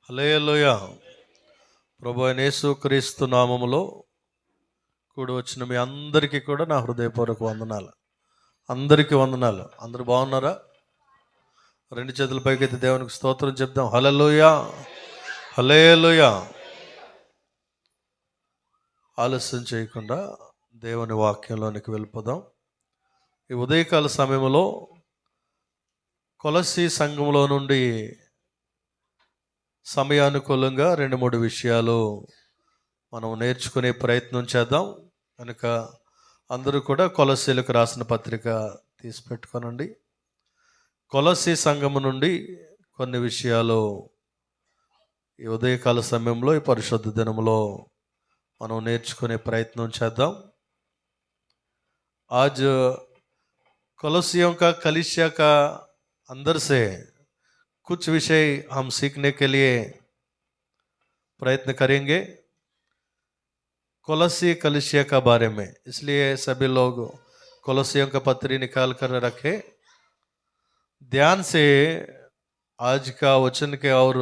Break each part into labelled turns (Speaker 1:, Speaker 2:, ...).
Speaker 1: హల్లెలూయా. ప్రభు అయిన యేసుక్రీస్తు నామములో కూడి వచ్చిన మీ అందరికీ కూడా నా హృదయపూర్వక వందనాలు. అందరికీ వందనాలు. అందరూ బాగున్నారా? రెండు చేతుల పైకెత్తి దేవునికి స్తోత్రం చెప్దాం. హల్లెలూయా, హల్లెలూయా. ఆలస్యం చేయకుండా దేవుని వాక్యంలోనికి వెళ్ళిపోదాం. ఈ ఉదయకాల సమయంలో కొలస్సీ సంఘంలో నుండి సమయానుకూలంగా 2-3 విషయాలు మనం నేర్చుకునే ప్రయత్నం చేద్దాం. కనుక అందరూ కూడా కొలస్సీలకు రాసిన పత్రిక తీసి పెట్టుకోనండి. కొలస్సీ సంఘము నుండి కొన్ని విషయాలు ఈ ఉదయకాల సమయంలో ఈ పరిశుద్ధ దినంలో మనం నేర్చుకునే ప్రయత్నం చేద్దాం. आज कोलोसियों का कलीसिया का अंदर से कुछ विषय हम सीखने के लिए प्रयत्न करेंगे कोलोसी कलीसिया का बारे में. इसलिए सभी लोग कोलोसियों का पत्री निकाल कर रखे. ध्यान से आज का वचन के और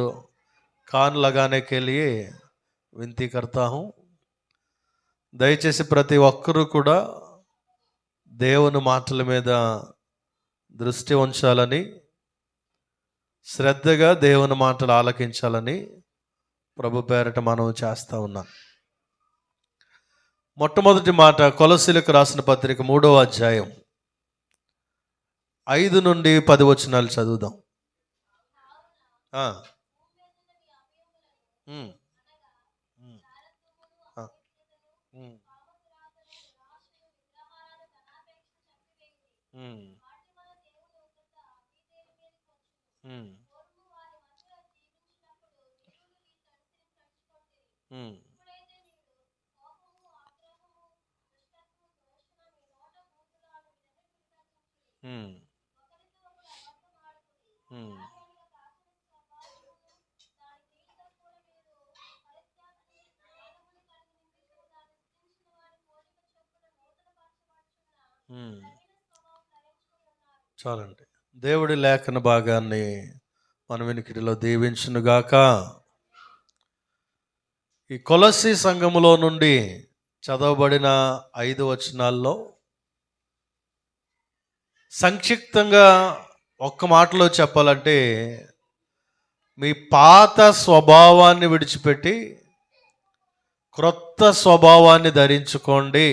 Speaker 1: कान लगाने के लिए विनती करता हूँ. దయచేసి ప్రతి ఒక్కరూ కూడా దేవుని మాటల మీద దృష్టి ఉంచాలని, శ్రద్ధగా దేవుని మాటలు ఆలకించాలని ప్రభు పేరట మనం చేస్తూ ఉన్నాం. మొట్టమొదటి మాట కొలస్సీలకు రాసిన పత్రిక 3వ అధ్యాయం 5 నుండి 10 వచనాలు చదువుదాం. చాలండి. దేవుడి లేఖన భాగాన్ని మన వినికిడిలో దీవించునుగాక. ఈ కొలస్సీ సంఘములో నుండి చదవబడిన 5 వచనాల్లో సంక్షిప్తంగా ఒక్క మాటలో చెప్పాలంటే, మీ పాత స్వభావాన్ని విడిచిపెట్టి క్రొత్త స్వభావాన్ని ధరించుకోండి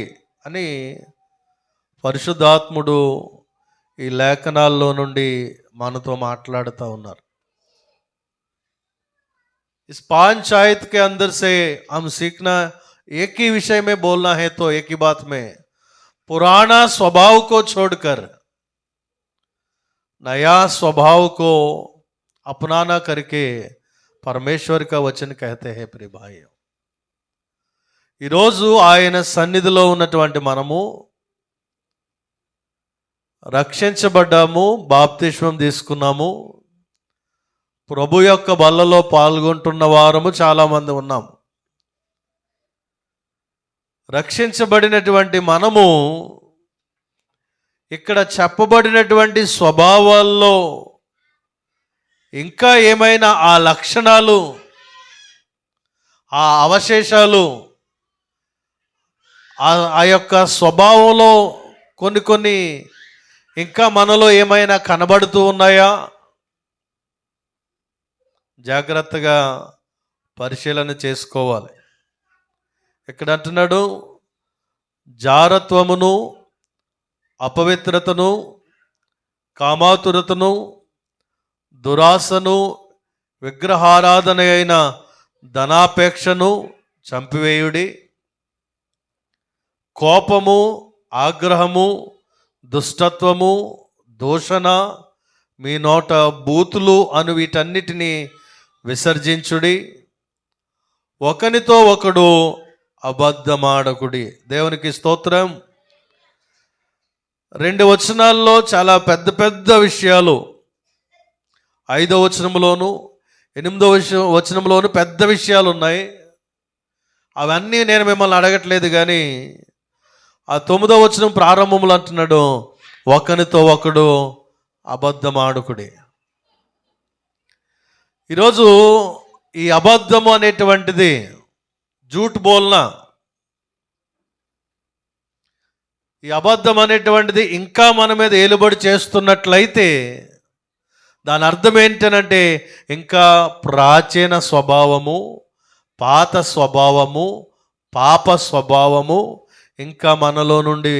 Speaker 1: అని పరిశుద్ధాత్ముడు ఈ లేఖనాల్లో నుండి మనతో మాట్లాడుతూ ఉన్నారు. इस पंचायत के अंदर से हम सीखना, एक ही विषय में बोलना है तो एक ही बात में, पुराना स्वभाव को छोड़कर नया स्वभाव को अपनाना करके परमेश्वर का वचन कहते हैं. प्रिय भाइयों, ఈరోజు ఆయన సన్నిధిలో ఉన్నటువంటి మనము రక్షించబడ్డాము, బాప్తిస్మం తీసుకున్నాము, ప్రభు యొక్క బల్లలో పాల్గొంటున్న వారము చాలామంది ఉన్నాం. రక్షించబడినటువంటి మనము ఇక్కడ చెప్పబడినటువంటి స్వభావాల్లో ఇంకా ఏమైనా ఆ లక్షణాలు, ఆ అవశేషాలు, ఆ యొక్క స్వభావంలో కొన్ని ఇంకా మనలో ఏమైనా కనబడుతూ ఉన్నాయా? జాగ్రత్తగా పరిశీలన చేసుకోవాలి. ఇక్కడ అంటున్నాడు, జారత్వమును, అపవిత్రతను, కామాతురతను, దురాశను, విగ్రహారాధన అయిన ధనాపేక్షను చంపివేయుడి. కోపము, ఆగ్రహము, దుష్టత్వము, దూషణ, మీ నోట బూతులు అను వీటన్నిటినీ విసర్జించుడి. ఒకనితో ఒకడు అబద్ధమాడకుడి. దేవునికి స్తోత్రం. 2 వచనాల్లో చాలా పెద్ద పెద్ద విషయాలు, 5వ వచనంలోను 8వ వచనంలోను పెద్ద విషయాలు ఉన్నాయి. అవన్నీ నేను మిమ్మల్ని అడగట్లేదు, కానీ ఆ 9వ వచనం ప్రారంభంలో అంటున్నాడు, ఒకనితో ఒకడు అబద్ధమాడుకుడి. ఈరోజు ఈ అబద్ధము అనేటువంటిది జూట్ బోల్నా, ఈ అబద్ధం అనేటువంటిది ఇంకా మన మీద ఏలుబడి చేస్తున్నట్లయితే దాని అర్థం ఏంటనంటే ఇంకా ప్రాచీన స్వభావము, పాత స్వభావము, పాప స్వభావము ఇంకా మనలో నుండి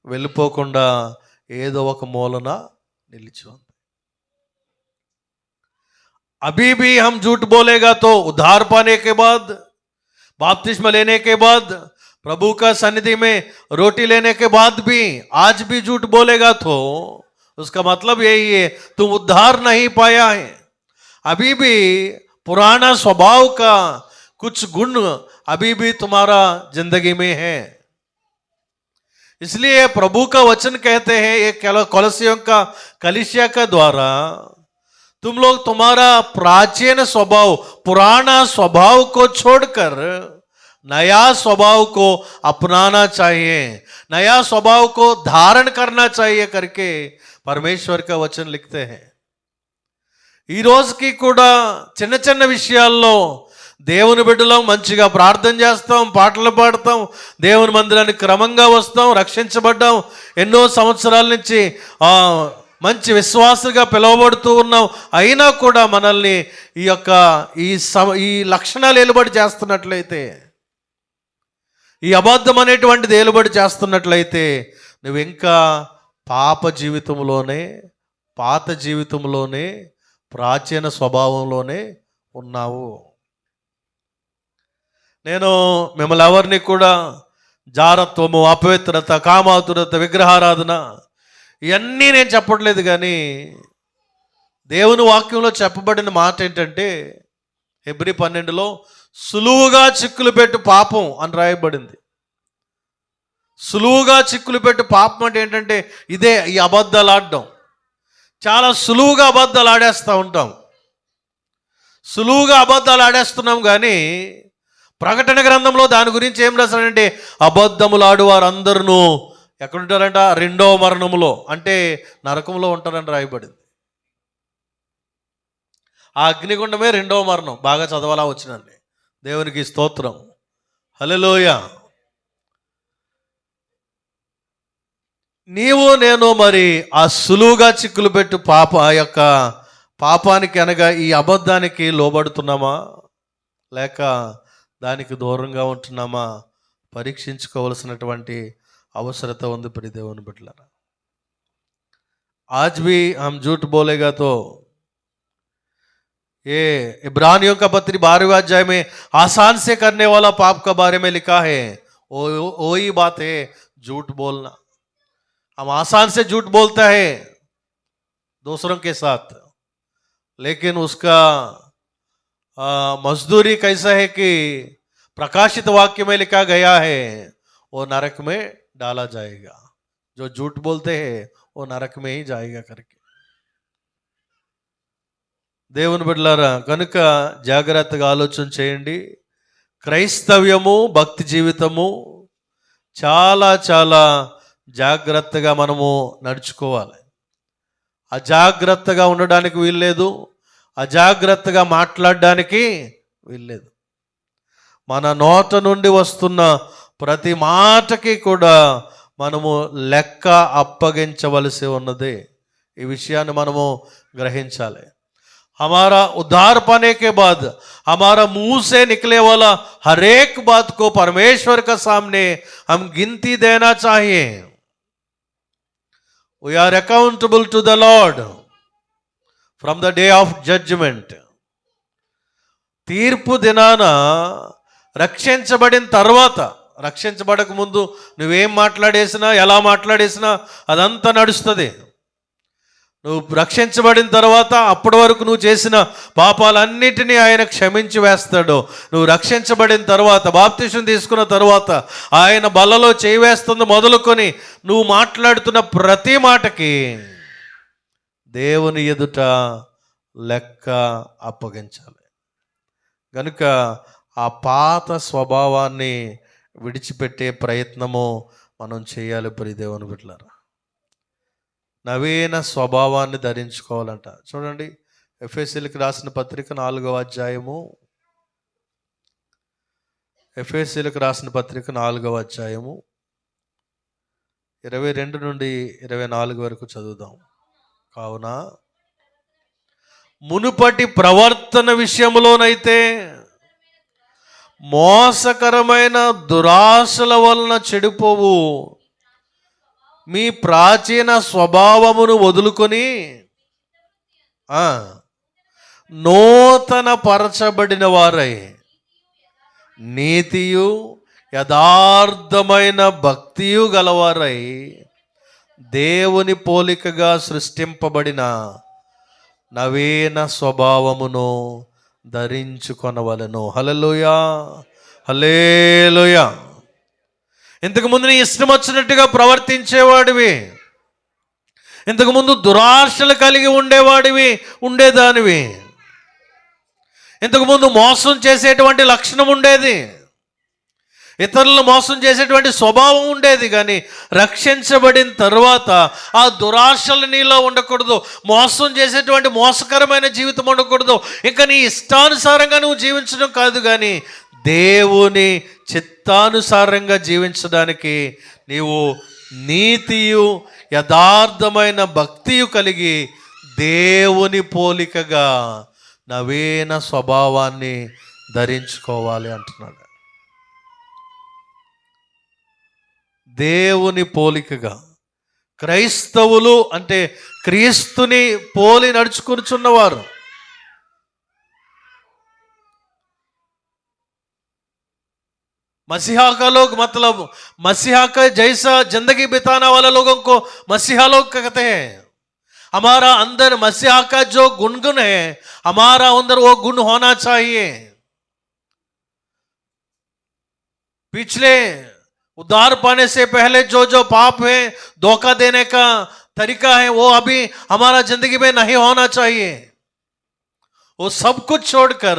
Speaker 1: వెళ్ళిపోకుండా ఏదో ఒక మూలన నిలిచి ఉంది. अभी भी हम झूठ बोलेगा तो उद्धार पाने के बाद, बपतिस्मा लेने के बाद, प्रभु का सन्निधि में रोटी लेने के बाद भी आज भी झूठ बोलेगा तो उसका मतलब यही है तुम उद्धार नहीं पाया है। अभी भी पुराना स्वभाव का कुछ गुण अभी भी तुम्हारा जिंदगी में है। इसलिए प्रभु का वचन कहते हैं एक कोलोसियों का कलीसिया का द्वारा, तुम लोग तुम्हारा प्राचीन स्वभाव, पुराना स्वभाव को छोड़कर नया स्वभाव को अपनाना चाहिए, नया स्वभाव को धारण करना चाहिए करके परमेश्वर का वचन लिखते हैं। ఈ రోజుకి కూడా చిన్న చిన్న విషయాల్లో దేవుని బిడ్డలం మంచిగా ప్రార్థన చేస్తాం, పాటలు పాడతాం, దేవుని మందిరానికి క్రమంగా వస్తాం, రక్షించబడ్డాం, ఎన్నో సంవత్సరాల నుంచి మంచి విశ్వాసగా పిలువబడుతూ ఉన్నాం. అయినా కూడా మనల్ని ఈ లక్షణాలు ఏలుబడి చేస్తున్నట్లయితే, ఈ అబద్ధం అనేటువంటిది ఏలుబడి చేస్తున్నట్లయితే నువ్వు ఇంకా పాత జీవితంలోనే ప్రాచీన స్వభావంలోనే ఉన్నావు. నేను మిమ్మల్ని ఎవరిని కూడా జారత్వము, అపవిత్రత, కామాతురత, విగ్రహారాధన ఇవన్నీ నేను చెప్పట్లేదు. కానీ దేవుని వాక్యంలో చెప్పబడిన మాట ఏంటంటే హెబ్రీ 12లో సులువుగా చిక్కులు పెట్టు పాపం అని రాయబడింది. సులువుగా చిక్కులు పెట్టు పాపం అంటే ఏంటంటే ఇదే, ఈ అబద్ధాలు ఆడడం. చాలా సులువుగా అబద్ధాలు ఆడేస్తూ ఉంటాం. సులువుగా అబద్ధాలు ఆడేస్తున్నాం. కానీ ప్రకటన గ్రంథంలో దాని గురించి ఏం రాశాడంటే అబద్ధములు ఆడు వారందరూ ఎక్కడుంటారంట? రెండవ మరణములో, అంటే నరకంలో ఉంటారని రాయబడింది. ఆ అగ్నిగుండమే రెండవ మరణం. బాగా చదవాలా వచ్చినండి. దేవునికి స్తోత్రం, హల్లెలూయా. నీవు నేను మరి ఆ సులువుగా చిక్కులు పెట్టు పాపానికి అనగా ఈ అబద్ధానికి లోబడుతున్నామా లేక దానికి దూరంగా ఉంటున్నామా పరీక్షించుకోవలసినటువంటి అవసరత ఉంది ప్రియ దేవుని బిడ్డలారా. आज भी हम झूठ बोलेगा तो ये इब्रानियों का पत्री 12वें अध्याय में आसान से करने वाला पाप का बारे में लिखा है. वो ही बात है झूठ बोलना. हम आसान से झूठ बोलता है दूसरों के साथ, लेकिन उसका मजदूरी कैसा है कि प्रकाशित वाक्य में लिखा गया है वो नरक में डाला जाएगा. जो झूठ बोलते हैं वो नरक में ही जाएगा करके. దేవుని బిడ్డలారా, కనుక జాగ్రత్తగా ఆలోచన చేయండి. క్రైస్తవ్యము, భక్తి జీవితము చాలా చాలా జాగ్రత్తగా మనము నడుచుకోవాలి. అజాగ్రత్తగా ఉండడానికి వీల్లేదు, అజాగ్రత్తగా మాట్లాడడానికి వీల్లేదు. మన నోట నుండి వస్తున్న ప్రతి మాటకి కూడా మనము లెక్క అప్పగించవలసి ఉన్నది. ఈ విషయాన్ని మనము గ్రహించాలి. हमारा उद्धार पाने के बाद हमारा मुंह से निकले वाला हर एक बात को परमेश्वर का सामने हम गिनती देना चाहिए. We are accountable to the Lord from the day of judgment. తీర్పు దినాన రక్షించబడిన తర్వాత, రక్షించబడక ముందు నువ్వేం మాట్లాడేసినా, ఎలా మాట్లాడేసినా అదంతా నడుస్తుంది. నువ్వు రక్షించబడిన తర్వాత అప్పటి వరకు నువ్వు చేసిన పాపాలన్నిటినీ ఆయన క్షమించి వేస్తాడు. నువ్వు రక్షించబడిన తర్వాత, బాప్తిసం తీసుకున్న తర్వాత ఆయన బల్లలో చేయి వేస్తుంది మొదలుకొని నువ్వు మాట్లాడుతున్న ప్రతి మాటకి దేవుని ఎదుట లెక్క అప్పగించాలి. కనుక ఆ పాత స్వభావాన్ని విడిచిపెట్టే ప్రయత్నము మనం చేయాలి ప్రియ దేవుని బిడ్డలారా. నవీన స్వభావాన్ని ధరించుకోవాలంట. చూడండి, ఎఫెసీయులకు రాసిన పత్రిక 4వ అధ్యాయము ఎఫెసీయులకు రాసిన పత్రిక 4వ అధ్యాయము 22 నుండి 24 వరకు చదువుదాం. కావున మునుపటి ప్రవర్తన విషయంలోనైతే మోసకరమైన దురాశల వలన చెడిపోవు మీ ప్రాచీన స్వభావమును వదులుకొని నూతన పరచబడిన వారై నీతియు యథార్థమైన భక్తియు గలవారై దేవుని పోలికగా సృష్టింపబడిన నవీన స్వభావమును ధరించుకొనవలెను. హల్లెలూయా, హల్లెలూయా. ఇంతకుముందు నీ ఇష్టం వచ్చినట్టుగా ప్రవర్తించేవాడివి, ఇంతకుముందు దురాశలు కలిగి ఉండేదానివి, ఇంతకుముందు మోసం చేసేటువంటి లక్షణం ఉండేది, ఇతరులను మోసం చేసేటువంటి స్వభావం ఉండేది. కానీ రక్షించబడిన తర్వాత ఆ దురాశలు నీలో ఉండకూడదు, మోసం చేసేటువంటి మోసకరమైన జీవితం ఉండకూడదు. ఇంకా నీ ఇష్టానుసారంగా నువ్వు జీవించడం కాదు, కానీ దేవుని చిత్తానుసారంగా జీవించడానికి నీవు నీతియు యథార్థమైన భక్తియు కలిగి దేవుని పోలికగా నవీన స్వభావాన్ని ధరించుకోవాలి అంటున్నాడు. దేవుని పోలికగా. క్రైస్తవులు అంటే క్రీస్తుని పోలి నడుచుకునిచున్నవారు. मसीहा का लोग मतलब मसीहा का जैसा जिंदगी बिताने वाले लोगों को मसीहा लोग कहते हैं. हमारा अंदर मसीहा का जो गुण है, हमारा अंदर वो गुण होना चाहिए. पिछले उद्धार पाने से पहले जो पाप है, धोखा देने का तरीका है, वो अभी हमारा जिंदगी में नहीं होना चाहिए. वो सब कुछ छोड़कर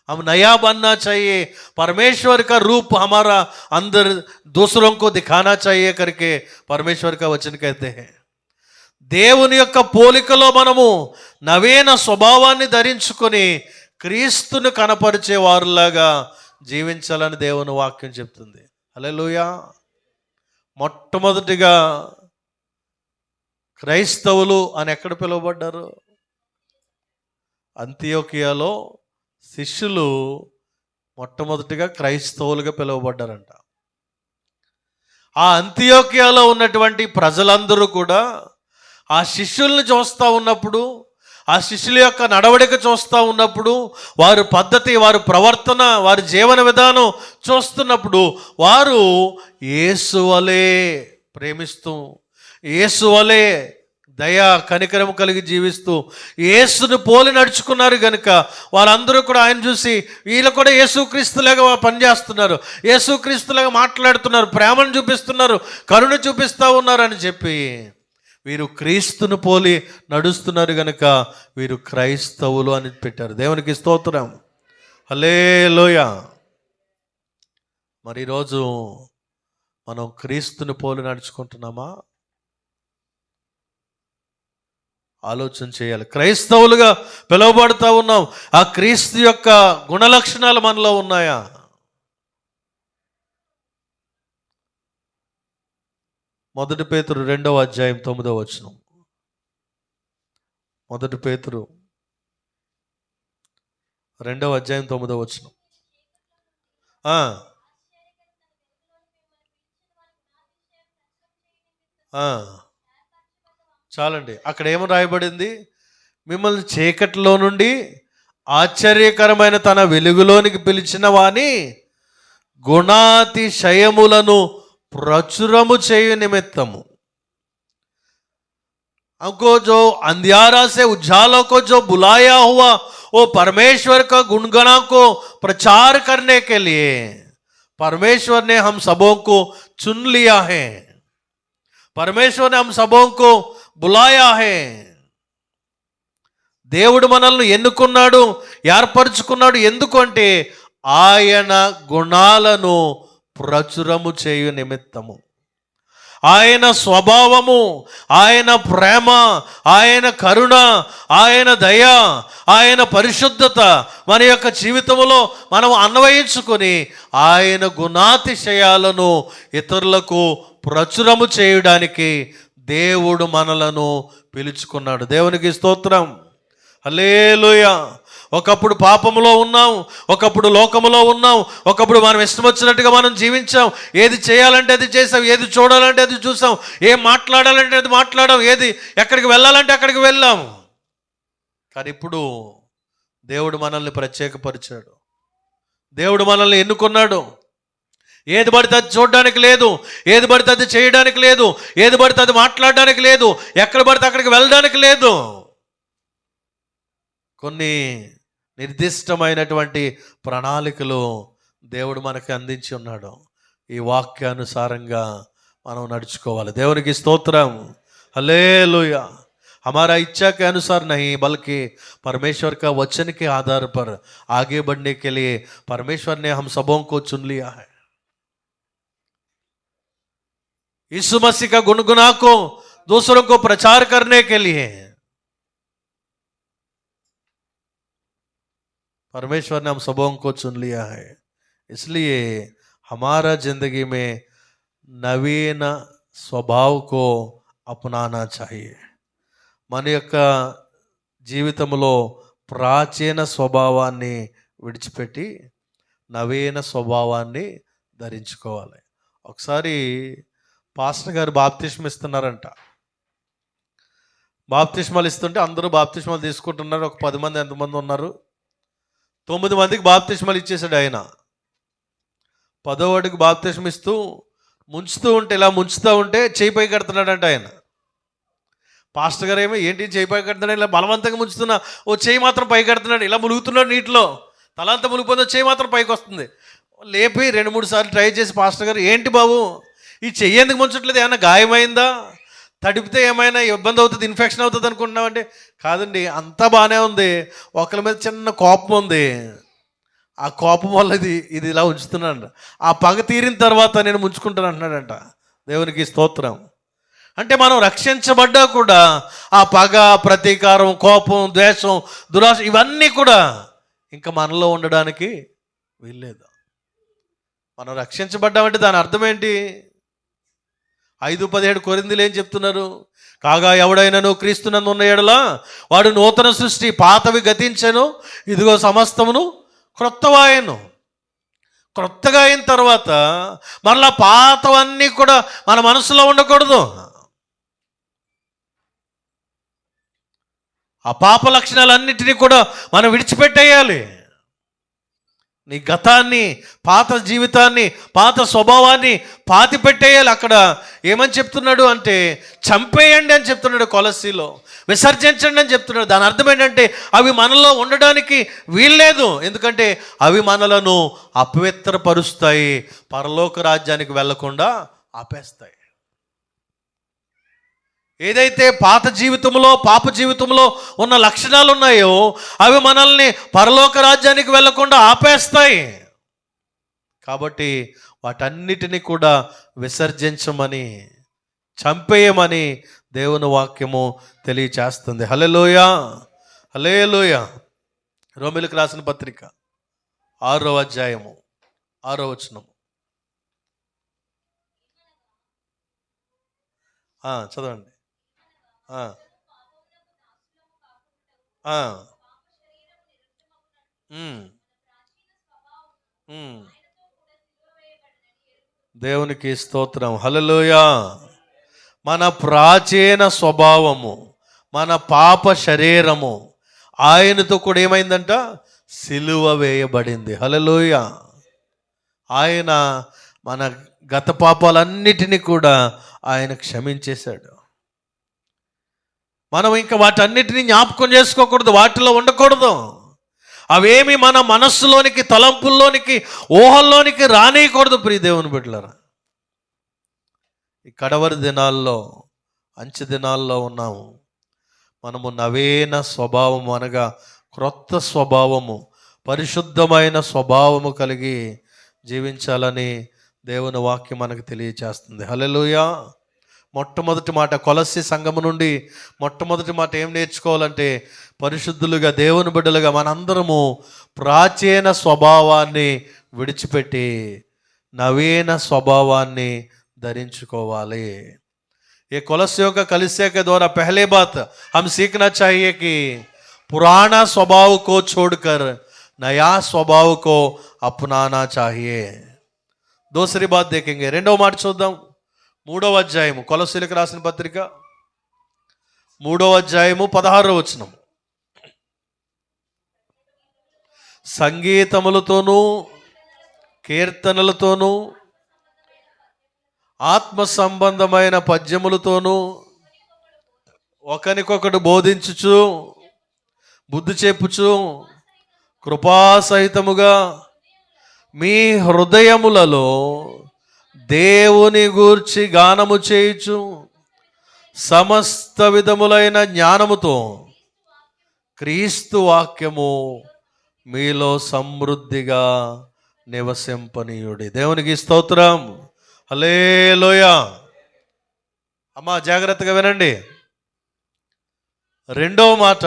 Speaker 1: हम नया बनना चाहिए. परमेश्वर का रूप हमारा अंदर दूसरों को दिखाना चाहिए करके परमेश्वर का वचन कहते हैं. దేవుని యొక్క పోలికలో మనము నవీన స్వభావాన్ని ధరించుకొని క్రీస్తును కనపరిచే వారులాగా జీవించాలని దేవుని వాక్యం చెప్తుంది. హల్లెలూయా. మొట్టమొదటిగా క్రైస్తవులు అని ఎక్కడ పిలువబడ్డారు? అంతియోకియాలో శిష్యులు మొట్టమొదటిగా క్రైస్తవులుగా పిలువబడ్డారంట. ఆ అంతియోకియాలో ఉన్నటువంటి ప్రజలందరూ కూడా ఆ శిష్యుల్ని చూస్తూ ఉన్నప్పుడు, ఆ శిష్యుల యొక్క నడవడిక చూస్తూ ఉన్నప్పుడు, వారి పద్ధతి, వారి ప్రవర్తన, వారి జీవన విధానం చూస్తున్నప్పుడు వారు యేసు వలె ప్రేమిస్తూ, యేసు వలె దయా కనికరం కలిగి జీవిస్తూ యేసును పోలి నడుచుకున్నారు కనుక వారందరూ కూడా ఆయన చూసి వీళ్ళు కూడా యేసుక్రీస్తులాగా పనిచేస్తున్నారు, యేసుక్రీస్తులాగా మాట్లాడుతున్నారు, ప్రేమను చూపిస్తున్నారు, కరుణ చూపిస్తూ ఉన్నారని చెప్పి వీరు క్రీస్తును పోలి నడుస్తున్నారు కనుక వీరు క్రైస్తవులు అని పెట్టారు. దేవునికి స్తోత్రం, హల్లెలూయా. మరి ఈరోజు మనం క్రీస్తును పోలి నడుచుకుంటున్నామా? ఆలోచన చేయాలి. క్రైస్తవులుగా పిలువబడుతూ ఉన్నాం, ఆ క్రీస్తు యొక్క గుణలక్షణాలు మనలో ఉన్నాయా? మొదటి పేతురు 2వ అధ్యాయం 9వ వచనం. మొదటి పేతురు 2వ అధ్యాయం 9వ వచనం. చాలండి. అక్కడ ఏమని రాయబడింది? మిమ్మల్ని చీకటిలో నుండి ఆశ్చర్యకరమైన తన వెలుగులోనికి పిలిచిన వాని గుణాతిశయములను ప్రచురము చేయు నిమిత్తము. हमको जो अंधियारा से उजालों को जो बुलाया हुआ वो परमेश्वर का गुणगणा को प्रचार करने के लिए परमेश्वर ने हम सबों को चुन लिया है. परमेश्वर ने हम सबों को बुलाया है. దేవుడు మనల్ని ఎన్నుకున్నాడు, ఏర్పరచుకున్నాడు. ఎందుకు అంటే ఆయన గుణాలను ప్రచురము చేయు నిమిత్తము. ఆయన స్వభావము, ఆయన ప్రేమ, ఆయన కరుణ, ఆయన దయ, ఆయన పరిశుద్ధత మన యొక్క జీవితంలో మనం అన్వయించుకొని ఆయన గుణాతిశయాలను ఇతరులకు ప్రచురము చేయడానికి దేవుడు మనలను పిలుచుకున్నాడు. దేవునికి స్తోత్రం. హల్లెలూయా. ఒకప్పుడు పాపములో ఉన్నాం, ఒకప్పుడు లోకములో ఉన్నాం, ఒకప్పుడు మనం ఇష్టం వచ్చినట్టుగా మనం జీవించాం. ఏది చేయాలంటే అది చేసాం, ఏది చూడాలంటే అది చూసాం, ఏం మాట్లాడాలంటే అది మాట్లాడాం, ఏది ఎక్కడికి వెళ్ళాలంటే అక్కడికి వెళ్ళాం. కానీ ఇప్పుడు దేవుడు మనల్ని ప్రత్యేకపరిచాడు, దేవుడు మనల్ని ఎన్నుకున్నాడు. ఏది పడితే అది చూడడానికి లేదు, ఏది పడితే అది చేయడానికి లేదు, ఏది పడితే అది మాట్లాడడానికి లేదు, ఎక్కడ పడితే అక్కడికి వెళ్ళడానికి లేదు. కొన్ని నిర్దిష్టమైనటువంటి ప్రణాళికలు దేవుడు మనకి అందించి ఉన్నాడు. ఈ వాక్యానుసారంగా మనం నడుచుకోవాలి. దేవునికి స్తోత్రం. హల్లెలూయా. हमारा इच्छा के अनुसार नहीं बल्कि परमेश्वर का वचन के आधार पर आगे बढ़ने के लिए परमेश्वर ने हम सबों को चुन लिया है. यीशु मसीह का गुणगुना को दूसरों को प्रचार करने के लिए परमेश्वर ने हम सबों को चुन लिया है. इसलिए हमारा जिंदगी में नवीन स्वभाव को अपनाना चाहिए. మన యొక్క జీవితంలో ప్రాచీన స్వభావాన్ని విడిచిపెట్టి నవీన స్వభావాన్ని ధరించుకోవాలి. ఒకసారి పాస్టర్ గారు బాప్తిస్మం ఇస్తున్నారంట. బాప్తిస్మాలు ఇస్తుంటే అందరూ బాప్తిస్మాలు తీసుకుంటున్నారు. ఒక 10 మంది ఎంతమంది ఉన్నారు, 9 మందికి బాప్తిస్మాలు ఇచ్చేసాడు ఆయన. 10వ వాడికి బాప్తిస్మం ఇస్తూ ముంచుతూ ఉంటే, ఇలా ముంచుతూ ఉంటే చేయి పై కడుతున్నాడంట ఆయన. పాస్టర్ గారు ఏమో ఏంటి చేయి పై కడుతున్నాడు, ఇలా బలవంతంగా ముంచుతున్నా, ఓ చేయి మాత్రం పై కడుతున్నాడు, ఇలా ములుగుతున్నాడు నీటిలో, తలంతా మునిగిపోయిందో చేయి మాత్రం పైకి వస్తుంది. లేపి 2-3 సార్లు ట్రై చేసి పాస్టర్ గారు ఏంటి బాబు ఈ చెయ్యి ఎందుకు ముంచట్లేదు, ఏమైనా గాయమైందా, తడిపితే ఏమైనా ఇబ్బంది అవుతుంది, ఇన్ఫెక్షన్ అవుతుంది అనుకుంటున్నామంటే కాదండి, అంతా బాగానే ఉంది, ఒకరి మీద చిన్న కోపం ఉంది, ఆ కోపం వల్ల ఇది ఇలా ఉంచుతున్నాడు, ఆ పగ తీరిన తర్వాత నేను ముంచుకుంటాను అంటున్నాడంట. దేవునికి స్తోత్రం. అంటే మనం రక్షించబడ్డా కూడా ఆ పగ, ప్రతీకారం, కోపం, ద్వేషం, దురాశ ఇవన్నీ కూడా ఇంకా మనలో ఉండడానికి వీల్లేదు. మనం రక్షించబడ్డామంటే దాని అర్థం ఏంటి? 5:17 కొరింథీయులు ఏం చెప్తున్నారు? కాగా ఎవడైనాను క్రీస్తునందు ఉన్న యెడల వాడు నూతన సృష్టి, పాతవి గతించెను, ఇదిగో సమస్తమును క్రొత్తవాయెను. క్రొత్తగా అయిన తర్వాత మరలా పాతవన్నీ కూడా మన మనసులో ఉండకూడదు. ఆ పాప లక్షణాలన్నిటినీ కూడా మనం విడిచిపెట్టేయాలి. నీ గతాన్ని, పాత జీవితాన్ని, పాత స్వభావాన్ని పాతి పెట్టేయాలి. అక్కడ ఏమని చెప్తున్నాడు అంటే చంపేయండి అని చెప్తున్నాడు కొలస్సీలో, విసర్జించండి అని చెప్తున్నాడు. దాని అర్థం ఏంటంటే అవి మనలో ఉండడానికి వీల్లేదు, ఎందుకంటే అవి మనలను అపవిత్రపరుస్తాయి, పరలోక రాజ్యానికి వెళ్లకుండా ఆపేస్తాయి. ఏదైతే పాత జీవితంలో, పాప జీవితంలో ఉన్న లక్షణాలు ఉన్నాయో అవి మనల్ని పరలోక రాజ్యానికి వెళ్లకుండా ఆపేస్తాయి. కాబట్టి వాటన్నిటినీ కూడా విసర్జించమని, చంపేయమని దేవుని వాక్యము తెలియచేస్తుంది. హల్లెలూయా, హల్లెలూయా. రోమీయులకు రాసిన పత్రిక 6వ అధ్యాయము 6వ వచనము చదవండి. దేవునికి స్తోత్రం. హల్లెలూయా. మన ప్రాచీన స్వభావము, మన పాప శరీరము ఆయనతో కూడా ఏమైందంట? సిలువ వేయబడింది. హల్లెలూయా. ఆయన మన గత పాపాలన్నిటినీ కూడా ఆయన క్షమించేశాడు. మనం ఇంకా వాటన్నిటిని జ్ఞాపకం చేసుకోకూడదు, వాటిలో ఉండకూడదు. అవేమి మన మనస్సులోనికి, తలంపుల్లోనికి, ఊహల్లోనికి రానియకూడదు. ప్రియ దేవుని బిడ్డలారా, ఈ కడవరి దినాల్లో, అంచె దినాల్లో ఉన్నాము. మనము నవీన స్వభావము అనగా క్రొత్త స్వభావము, పరిశుద్ధమైన స్వభావము కలిగి జీవించాలని దేవుని వాక్యం మనకు తెలియచేస్తుంది. హల్లెలూయా. మొట్టమొదటి మాట కొలస్సీ సంఘము నుండి మొట్టమొదటి మాట ఏం నేర్చుకోవాలంటే, పరిశుద్ధులుగా దేవుని బిడ్డలుగా మనందరము ప్రాచీన స్వభావాన్ని విడిచిపెట్టి నవీన స్వభావాన్ని ధరించుకోవాలి. ये कोलोसियों का कलीसिया के द्वारा पहले बात हम सीखना चाहिए कि पुराना स्वभाव को छोड़कर नया स्वभाव को अपनाना चाहिए. दूसरी बात देखेंगे, రెండవ మాట చూద్దాం. 3వ అధ్యాయము కొలస్సీలకు రాసిన పత్రిక 3వ అధ్యాయము 16వ వచనం. సంగీతములతోనూ కీర్తనలతోనూ ఆత్మ సంబంధమైన పద్యములతోనూ ఒకరికొకడు బోధించుచు బుద్ధి చెప్పుచు కృపాసహితముగా మీ హృదయములలో దేవుని గూర్చి గానము చేయుచు సమస్త విధములైన జ్ఞానముతో క్రీస్తు వాక్యము మీలో సమృద్ధిగా నివసింపనీయుడి. దేవునికి స్తోత్రం. హల్లెలూయా. అమ్మా జాగ్రత్తగా వినండి. రెండవ మాట,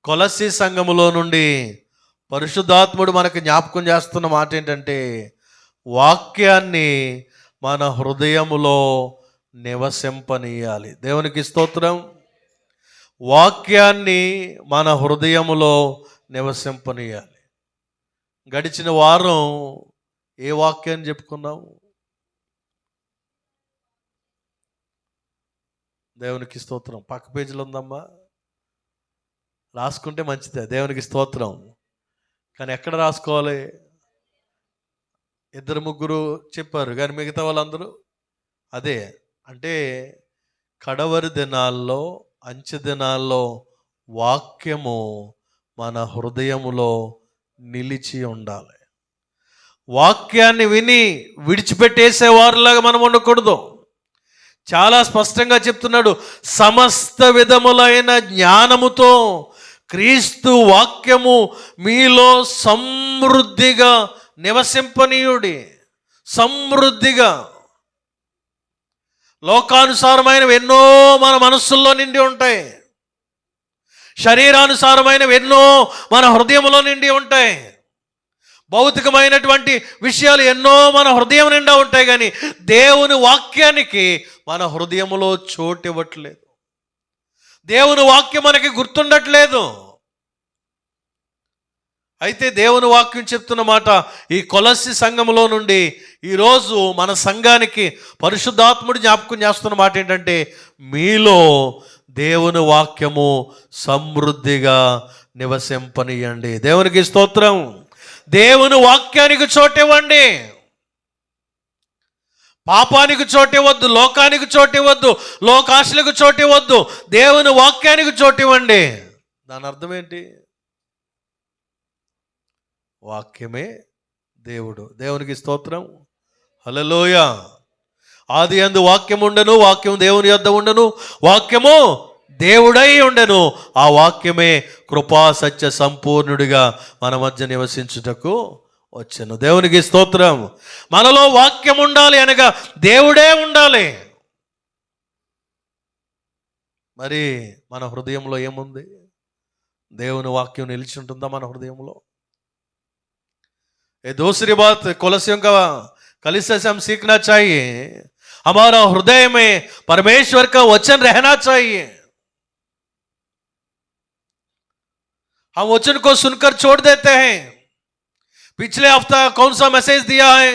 Speaker 1: కొలస్సీ సంఘములో నుండి పరిశుద్ధాత్ముడు మనకు జ్ఞాపకం చేస్తున్న మాట ఏంటంటే, వాక్యాన్ని మన హృదయములో నివసింపనీయాలి. దేవునికి స్తోత్రం. వాక్యాన్ని మన హృదయములో నివసింపనీయాలి. గడిచిన వారం ఏ వాక్యాన్ని చెప్పుకున్నాం? దేవునికి స్తోత్రం. పక్క పేజీలో ఉందమ్మా, రాసుకుంటే మంచిదే. దేవునికి స్తోత్రం. కానీ ఎక్కడ రాసుకోవాలి? 2-3 చెప్పారు కానీ మిగతా వాళ్ళందరూ అదే. అంటే కడవరి దినాల్లో, అంచె దినాల్లో వాక్యము మన హృదయములో నిలిచి ఉండాలి. వాక్యాన్ని విని విడిచిపెట్టేసేవారిలాగా మనం ఉండకూడదు. చాలా స్పష్టంగా చెప్తున్నాడు, సమస్త విధములైన జ్ఞానముతో క్రీస్తు వాక్యము మీలో సమృద్ధిగా నివసింపనీయుడి. సమృద్ధిగా. లోకానుసారమైనవి ఎన్నో మన మనస్సుల్లో నిండి ఉంటాయి. శరీరానుసారమైనవి ఎన్నో మన హృదయంలో నిండి ఉంటాయి. భౌతికమైనటువంటి విషయాలు ఎన్నో మన హృదయం నిండా ఉంటాయి. కానీ దేవుని వాక్యానికి మన హృదయంలో చోటు ఇవ్వట్లేదు. దేవుని వాక్యం మనకి గుర్తుండట్లేదు. అయితే దేవుని వాక్యం చెప్తున్న మాట, ఈ కొలస్సీ సంఘములో నుండి ఈరోజు మన సంఘానికి పరిశుద్ధాత్ముడు జ్ఞాపకం చేస్తున్న మాట ఏంటంటే, మీలో దేవుని వాక్యము సమృద్ధిగా నివసింపనీయండి. దేవునికి స్తోత్రం. దేవుని వాక్యానికి చోటివ్వండి. పాపానికి చోటివ్వద్దు, లోకానికి చోటివ్వద్దు, లోకాశలకు చోటివ్వద్దు. దేవుని వాక్యానికి చోటివ్వండి. దాని అర్థం ఏంటి? వాక్యమే దేవుడు. దేవునికి స్తోత్రం. హల్లెలూయా. ఆది యందు వాక్యం ఉండెను, వాక్యం దేవుని యొద్ద ఉండెను, వాక్యము దేవుడై ఉండెను. ఆ వాక్యమే కృపా సత్య సంపూర్ణుడిగా మన మధ్య నివసించుటకు వచ్చెను. దేవునికి స్తోత్రం. మనలో వాక్యం ఉండాలి అనగా దేవుడే ఉండాలి. మరి మన హృదయంలో ఏముంది? దేవుని వాక్యం నిలిచి ఉంటుందా మన హృదయంలో? ये दूसरी बात कोलोसियों का कलीसिया से हम सीखना चाहिए, हमारा हृदय में परमेश्वर का वचन रहना चाहिए. हम वचन को सुनकर छोड़ देते हैं. पिछले हफ्ता कौन सा मैसेज दिया है,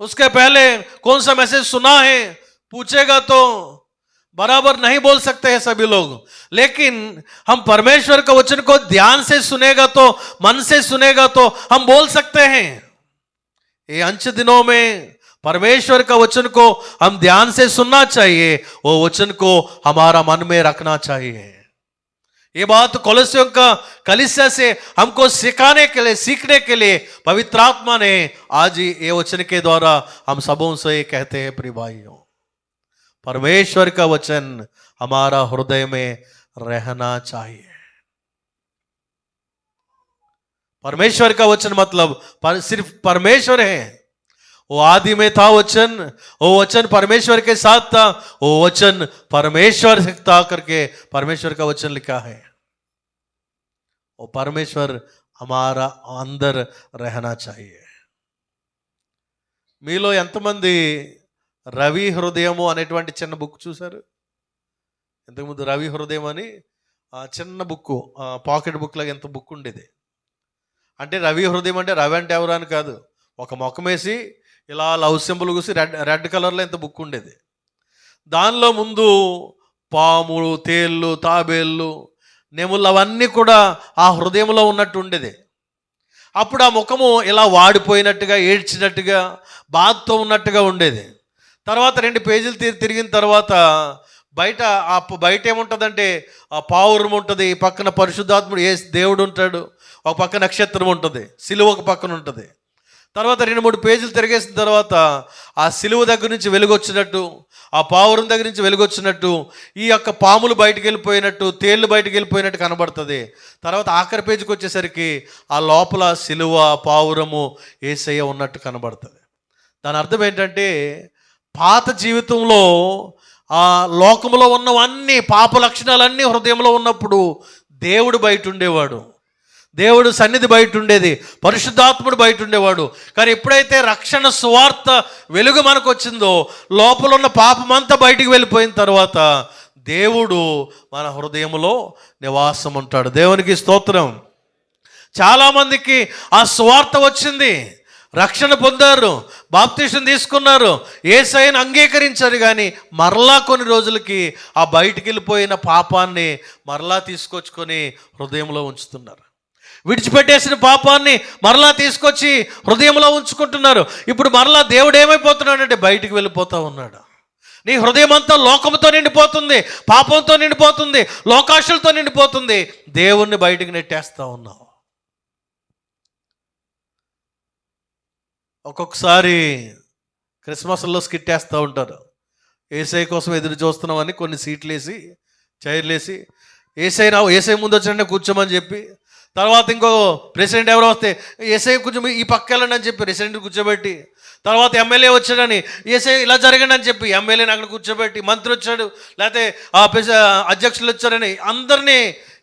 Speaker 1: उसके पहले कौन सा मैसेज सुना है, पूछेगा तो बराबर नहीं बोल सकते हैं सभी लोग. लेकिन हम परमेश्वर का वचन को ध्यान से सुनेगा तो, मन से सुनेगा तो हम बोल सकते हैं. ये अंच दिनों में परमेश्वर का वचन को हम ध्यान से सुनना चाहिए, वो वचन को हमारा मन में रखना चाहिए. ये बात कोलोसियों का कलीसिया से हमको सिखाने के लिए, सीखने के लिए पवित्र आत्मा ने आज ये वचन के द्वारा हम सबों से कहते हैं, प्रिय भाइयों, परमेश्वर का वचन हमारा हृदय में रहना चाहिए. परमेश्वर का वचन मतलब सिर्फ परमेश्वर है, वो आदि में था वचन, वो वचन परमेश्वर के साथ था, वो वचन परमेश्वर से था करके परमेश्वर का वचन लिखा है। वो परमेश्वर हमारा अंदर रहना चाहिए। మీలో ఎంతమంది రవి హృదయము అనేటువంటి చిన్న బుక్ చూశారు? ఇంతకుముందు రవి హృదయం అని చిన్న బుక్, పాకెట్ బుక్ లాగా ఎంత బుక్ ఉండేది. అంటే రవి హృదయం అంటే రవి అంటే ఎవరు అని కాదు, ఒక మొఖం వేసి ఇలా లవ్ సింబల్ కూసి రెడ్ కలర్లో ఎంత బుక్ ఉండేది. దానిలో ముందు పాములు, తేళ్ళు, తాబేళ్ళు, నెముళ్ళు అవన్నీ కూడా ఆ హృదయంలో ఉన్నట్టు ఉండేది. అప్పుడు ఆ ముఖము ఇలా వాడిపోయినట్టుగా, ఏడ్చినట్టుగా, బాధతో ఉన్నట్టుగా ఉండేది. తర్వాత 2 పేజీలు తిరిగిన తర్వాత బయట ఏముంటుందంటే ఆ పావురం ఉంటుంది, పక్కన పరిశుద్ధాత్ముడు ఏ దేవుడు ఉంటాడు, ఒక పక్క నక్షత్రం ఉంటుంది, సిలువ ఒక పక్కన ఉంటుంది. తర్వాత 2-3 పేజీలు తిరిగేసిన తర్వాత ఆ సిలువ దగ్గర నుంచి వెలుగొచ్చినట్టు, ఆ పావురం దగ్గర నుంచి వెలుగొచ్చినట్టు, ఈ యొక్క పాములు బయటికి వెళ్ళిపోయినట్టు, తేళ్ళు బయటికి వెళ్ళిపోయినట్టు కనబడుతుంది. తర్వాత ఆఖరి పేజీకి వచ్చేసరికి ఆ లోపల సిలువ, పావురము, యేసయ్య ఉన్నట్టు కనబడుతుంది. దాని అర్థం ఏంటంటే పాత జీవితంలో ఆ లోకంలో ఉన్నవన్నీ పాప లక్షణాలన్నీ హృదయంలో ఉన్నప్పుడు దేవుడు బయట ఉండేవాడు, దేవుడు సన్నిధి బయట ఉండేది, పరిశుద్ధాత్ముడు బయట ఉండేవాడు. కానీ ఎప్పుడైతే రక్షణ సువార్త వెలుగు మనకు వచ్చిందో లోపల ఉన్న పాపమంతా బయటికి వెళ్ళిపోయిన తర్వాత దేవుడు మన హృదయంలో నివాసం ఉంటాడు. దేవునికి స్తోత్రం. చాలామందికి ఆ సువార్త వచ్చింది, రక్షణ పొందారు, బాప్తిసం తీసుకున్నారు, యేసయ్యను అంగీకరించారు. కానీ మరలా కొన్ని రోజులకి ఆ బయటికి వెళ్ళిపోయిన పాపాన్ని మరలా తీసుకొచ్చుకొని హృదయంలో ఉంచుతున్నారు. విడిచిపెట్టేసిన పాపాన్ని మరలా తీసుకొచ్చి హృదయంలో ఉంచుకుంటున్నారు. ఇప్పుడు మరలా దేవుడు ఏమైపోతున్నాడంటే బయటికి వెళ్ళిపోతూ ఉన్నాడు. నీ హృదయం అంతా లోకంతో నిండిపోతుంది, పాపంతో నిండిపోతుంది, లోకాశలతో నిండిపోతుంది. దేవుణ్ణి బయటికి నెట్టేస్తూ ఉన్నావు. ఒక్కొక్కసారి క్రిస్మస్లో స్కిట్ వేస్తూ ఉంటారు. యేసయ్య కోసం ఎదురు చూస్తున్నామని కొన్ని సీట్లు వేసి, చైర్లు వేసి, యేసయ్య ముందు వచ్చిన కూర్చోమని చెప్పి, తర్వాత ఇంకో ప్రెసిడెంట్ ఎవరో వస్తే యేసయ్య కొంచెం ఈ పక్క వెళ్ళండి అని చెప్పి ప్రెసిడెంట్ కూర్చోబెట్టి, తర్వాత ఎమ్మెల్యే వచ్చాడని యేసయ్య ఇలా జరగండి అని చెప్పి ఎమ్మెల్యేని అక్కడ కూర్చోబెట్టి, మంత్రి వచ్చాడు లేకపోతే అధ్యక్షులు వచ్చారని అందరినీ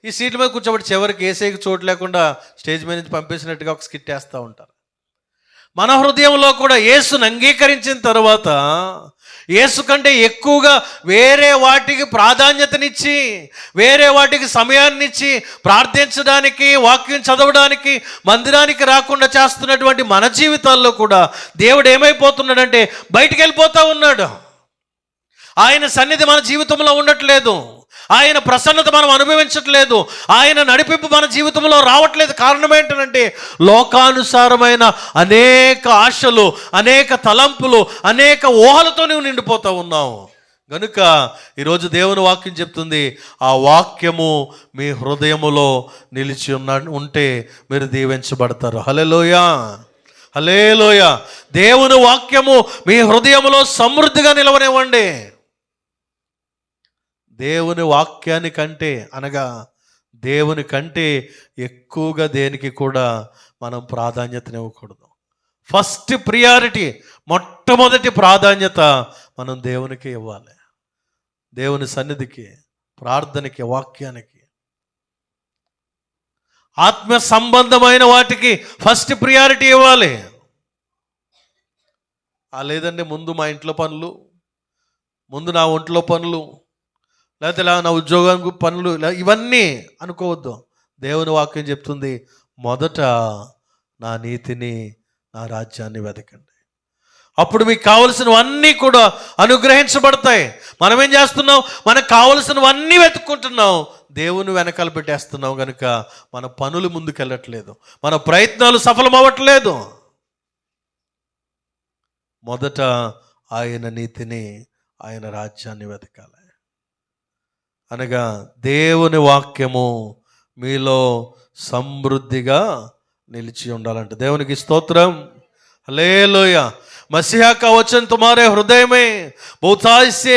Speaker 1: ఈ సీట్ల మీద కూర్చోబెట్టి చివరికి యేసయ్యకి చోటు లేకుండా స్టేజ్ మీద నుంచి పంపేసినట్టుగా ఒక స్కిట్ వేస్తూ ఉంటారు. మన హృదయంలో కూడా యేసును అంగీకరించిన తర్వాత యేసు కంటే ఎక్కువగా వేరే వాటికి ప్రాధాన్యతనిచ్చి, వేరే వాటికి సమయాన్నిచ్చి ప్రార్థించడానికి, వాక్యం చదవడానికి, మందిరానికి రాకుండా చేస్తున్నటువంటి మన జీవితాల్లో కూడా దేవుడు ఏమైపోతున్నాడంటే బయటికి వెళ్ళిపోతూ ఉన్నాడు. ఆయన సన్నిధి మన జీవితంలో ఉండట్లేదు, ఆయన ప్రసన్నత మనం అనుభవించట్లేదు, ఆయన నడిపింపు మన జీవితంలో రావట్లేదు. కారణం ఏంటంటే లోకానుసారమైన అనేక ఆశలు, అనేక తలంపులు, అనేక ఊహలతో నువ్వు నిండిపోతూ ఉన్నావు. కనుక ఈరోజు దేవుని వాక్యం చెప్తుంది, ఆ వాక్యము మీ హృదయములో నిలిచి ఉంటే మీరు దీవించబడతారు. హల్లెలూయా, హల్లెలూయా. దేవుని వాక్యము మీ హృదయములో సమృద్ధిగా నిలవనివ్వండి. దేవుని వాక్యాని కంటే అనగా దేవుని కంటే ఎక్కువగా దేనికి కూడా మనం ప్రాధాన్యతనివ్వకూడదు. ఫస్ట్ ప్రియారిటీ, మొట్టమొదటి ప్రాధాన్యత మనం దేవునికి ఇవ్వాలి. దేవుని సన్నిధికి, ప్రార్థనకి, వాక్యానికి, ఆత్మ సంబంధమైన వాటికి ఫస్ట్ ప్రియారిటీ ఇవ్వాలి. లేదంటే ముందు మా ఇంట్లో పనులు, ముందు నా ఒంట్లో పనులు, లేకపోతే ఇలా నా ఉద్యోగానికి పనులు, ఇవన్నీ అనుకోవద్దు. దేవుని వాక్యం చెప్తుంది, మొదట నా నీతిని, నా రాజ్యాన్ని వెతకండి, అప్పుడు మీకు కావలసినవన్నీ కూడా అనుగ్రహించబడతాయి. మనం ఏం చేస్తున్నాం? మనకు కావలసినవన్నీ వెతుక్కుంటున్నాం, దేవుని వెనకాల పెట్టేస్తున్నాం. కనుక మన పనులు ముందుకెళ్ళట్లేదు, మన ప్రయత్నాలు సఫలం అవ్వట్లేదు. మొదట ఆయన నీతిని, ఆయన రాజ్యాన్ని వెతకాలి. అనగా దేవుని వాక్యము మీలో సమృద్ధిగా నిలిచి ఉండాలంట. దేవునికి స్తోత్రం. హల్లెలూయా. मसीहा का वचन तुम्हारे हृदय में बहुतायत से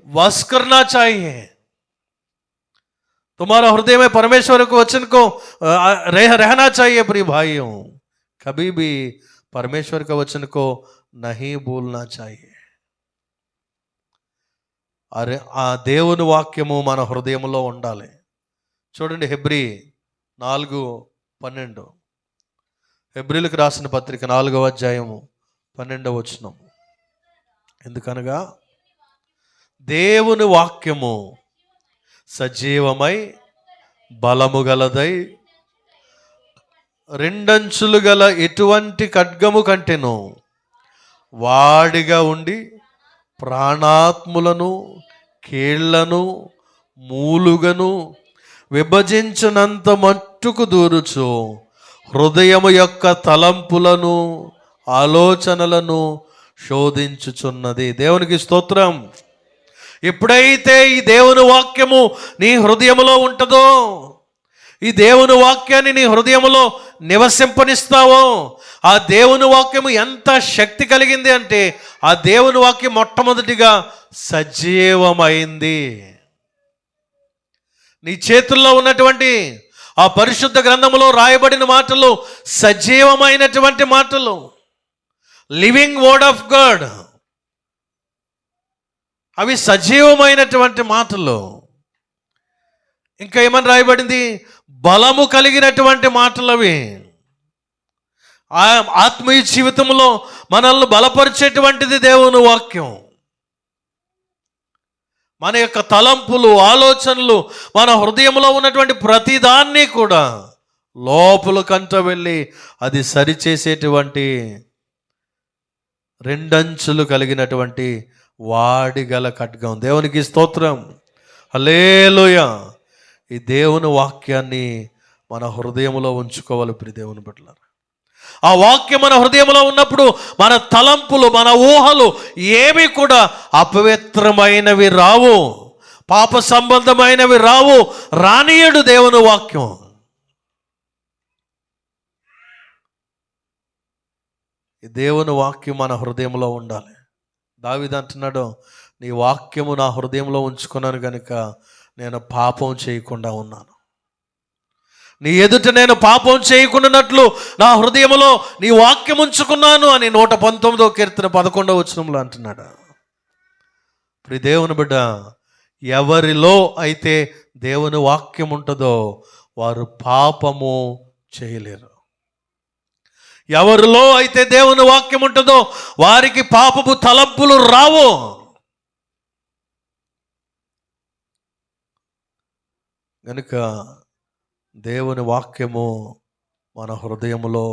Speaker 1: वास करना चाहिए. तुम्हारा हृदय में परमेश्वर के वचन को रहना चाहिए. प्रिय भाइयों, कभी भी परमेश्वर के वचन को नहीं भूलना चाहिए. అరే ఆ దేవుని వాక్యము మన హృదయంలో ఉండాలి. చూడండి హెబ్రీ 4:12, హెబ్రీలకు రాసిన పత్రిక 4వ అధ్యాయము 12వ వచనం. ఎందుకనగా దేవుని వాక్యము సజీవమై బలము గలదై రెండంచులు గల ఎటువంటి ఖడ్గము కంటెను వాడిగా ఉండి ప్రాణాత్ములను కీళ్లను మూలుగను విభజించినంత మట్టుకు దూరుచు హృదయము యొక్క తలంపులను ఆలోచనలను శోధించుచున్నది. దేవునికి స్తోత్రం. ఎప్పుడైతే ఈ దేవుని వాక్యము నీ హృదయములో ఉంటుందో, ఈ దేవుని వాక్యాన్ని నీ హృదయములో నివసింపనిస్తావో, ఆ దేవుని వాక్యము ఎంత శక్తి కలిగింది అంటే ఆ దేవుని వాక్యం మొట్టమొదటిగా సజీవమైంది. నీ చేతుల్లో ఉన్నటువంటి ఆ పరిశుద్ధ గ్రంథములో రాయబడిన మాటలు సజీవమైనటువంటి మాటలు, లివింగ్ వర్డ్ ఆఫ్ గాడ్. అవి సజీవమైనటువంటి మాటలు. ఇంకా ఏమని రాయబడింది? బలము కలిగినటువంటి మాటలు అవి. ఆత్మీయ జీవితంలో మనల్ని బలపరిచేటువంటిది దేవుని వాక్యం. మన యొక్క తలంపులు, ఆలోచనలు, మన హృదయంలో ఉన్నటువంటి ప్రతిదాన్ని కూడా లోపలికంట వెళ్ళి అది సరిచేసేటువంటి రెండంచులు కలిగినటువంటి వాడిగల ఖడ్గం. దేవునికి స్తోత్రం. హల్లెలూయా. ఈ దేవుని వాక్యాన్ని మన హృదయంలో ఉంచుకోవాలి ప్రియ దేవుని బిడ్డలారా. ఆ వాక్యం మన హృదయంలో ఉన్నప్పుడు మన తలంపులు, మన ఊహలు ఏవి కూడా అపవిత్రమైనవి రావు, పాప సంబంధమైనవి రావు. రానియడు దేవుని వాక్యం. ఈ దేవుని వాక్యం మన హృదయంలో ఉండాలి. దావీదు అంటున్నాడు, నీ వాక్యము నా హృదయంలో ఉంచుకున్నాను కనుక నేను పాపం చేయకుండా ఉన్నాను. నీ ఎదుట నేను పాపం చేయకుండానట్లు నా హృదయంలో నీ వాక్యం ఉంచుకున్నాను అని 119వ కీర్తన 11వ వచనంలో అంటున్నాడు. ప్రియ దేవుని బిడ్డ, ఎవరిలో అయితే దేవుని వాక్యం ఉంటుందో వారు పాపము చేయలేరు. ఎవరిలో అయితే దేవుని వాక్యం ఉంటుందో వారికి పాపపు తలంపులు రావు. కనుక దేవుని వాక్యము మన హృదయములో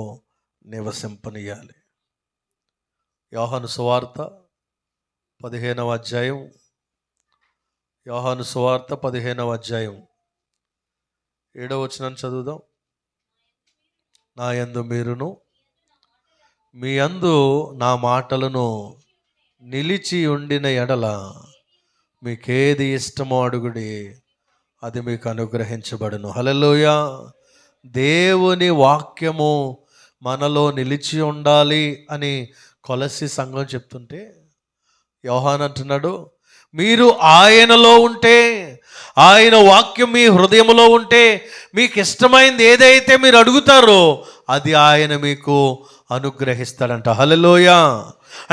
Speaker 1: నివసింపనీయాలి. యోహాను సువార్త 15వ అధ్యాయం, యోహాను సువార్త 15వ అధ్యాయం 7వ వచనం చదువుదాం. నా యందు మీరును మీ యందు నా మాటలను నిలిచి ఉండిన ఎడల మీకేది ఇష్టమో అడుగుడి, అది మీకు అనుగ్రహించబడును. హల్లెలూయా. దేవుని వాక్యము మనలో నిలిచి ఉండాలి అని కొలస్సీ సంఘం చెప్తుంటే యోహాను అంటున్నాడు, మీరు ఆయనలో ఉంటే, ఆయన వాక్యం మీ హృదయంలో ఉంటే, మీకు ఇష్టమైంది ఏదైతే మీరు అడుగుతారో అది ఆయన మీకు అనుగ్రహిస్తాడంట. హల్లెలూయా.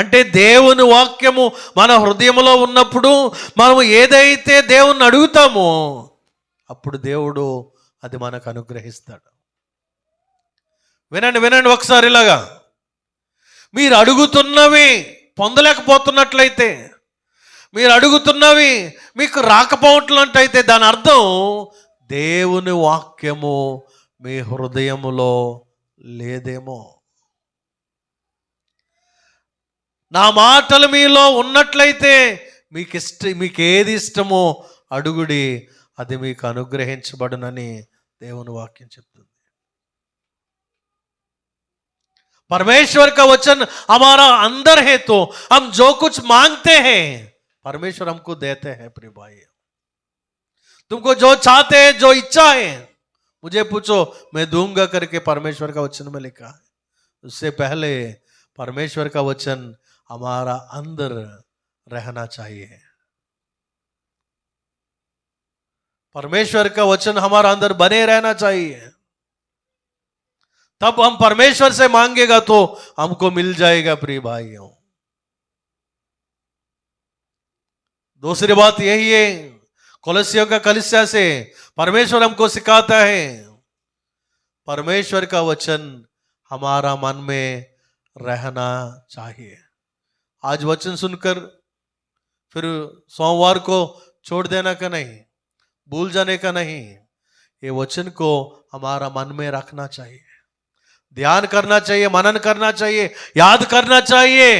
Speaker 1: అంటే దేవుని వాక్యము మన హృదయంలో ఉన్నప్పుడు మనం ఏదైతే దేవుణ్ణి అడుగుతామో అప్పుడు దేవుడు అది మనకు అనుగ్రహిస్తాడు. వినండి వినండి ఒకసారి ఇలాగా, మీరు అడుగుతున్నవి పొందలేకపోతున్నట్లయితే, మీరు అడుగుతున్నవి మీకు రాకపోవట్లయితే దాని అర్థం దేవుని వాక్యము మీ హృదయములో లేదేమో. నా మాటలు మీలో ఉన్నట్లయితే మీకు ఏది ఇష్టమో అడుగుడి, అది మీకు అనుగ్రహించబడునని దేవుని వాక్యం చెప్తుంది. परमेश्वर का वचन हमारा अंदर है तो हम जो कुछ मांगते हैं परमेश्वर हमको देते हैं. प्रिय भाई, तुमको जो चाहते हैं, जो इच्छा है, मुझे पूछो मैं दूंगा करके परमेश्वर का वचन में लिखा है. उससे पहले परमेश्वर का वचन हमारा अंदर रहना चाहिए. परमेश्वर का वचन हमारा अंदर बने रहना चाहिए. तब हम परमेश्वर से मांगेगा तो हमको मिल जाएगा प्रिय भाइयों। दूसरी बात यही है, कोलोसियों का कलीसिया से परमेश्वर हमको सिखाता है, परमेश्वर का वचन हमारा मन में रहना चाहिए। आज वचन सुनकर फिर सोमवार को छोड़ देना का नहीं, भूल जाने का नहीं, ये वचन को हमारा मन में रखना चाहिए, ध्यान करना चाहिए, मनन करना चाहिए, याद करना चाहिए।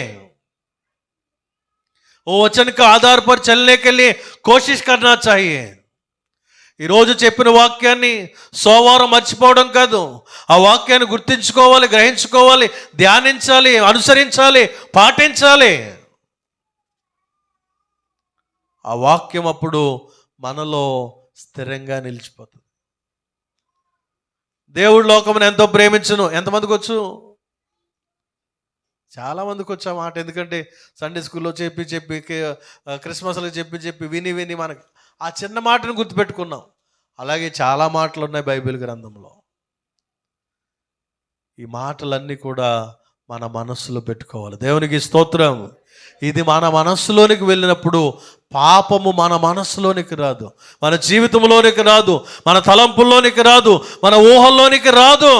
Speaker 1: वो वचन का आधार पर चलने के लिए कोशिश करना चाहिए। ఈరోజు చెప్పిన వాక్యాన్ని సోమవారం మర్చిపోవడం కాదు, ఆ వాక్యాన్ని గుర్తించుకోవాలి, గ్రహించుకోవాలి, ధ్యానించాలి, అనుసరించాలి, పాటించాలి. ఆ వాక్యం అప్పుడు మనలో స్థిరంగా నిలిచిపోతుంది. దేవుడు లోకమును ఎంతో ప్రేమించును. ఎంతమందికి వచ్చు? చాలామందికి వచ్చి ఆ మాట. ఎందుకంటే సండే స్కూల్లో చెప్పి క్రిస్మస్లో చెప్పి విని మనకి ఆ చిన్న మాటను గుర్తుపెట్టుకున్నాం. అలాగే చాలా మాటలు ఉన్నాయి బైబిల్ గ్రంథంలో. ఈ మాటలన్నీ కూడా మన మనస్సులో పెట్టుకోవాలి. దేవునికి స్తోత్రం. ఇది మన మనస్సులోనికి వెళ్ళినప్పుడు పాపము మన మనస్సులోనికి రాదు, మన జీవితంలోనికి రాదు, మన తలంపుల్లోనికి రాదు, మన ఊహల్లోనికి రాదు.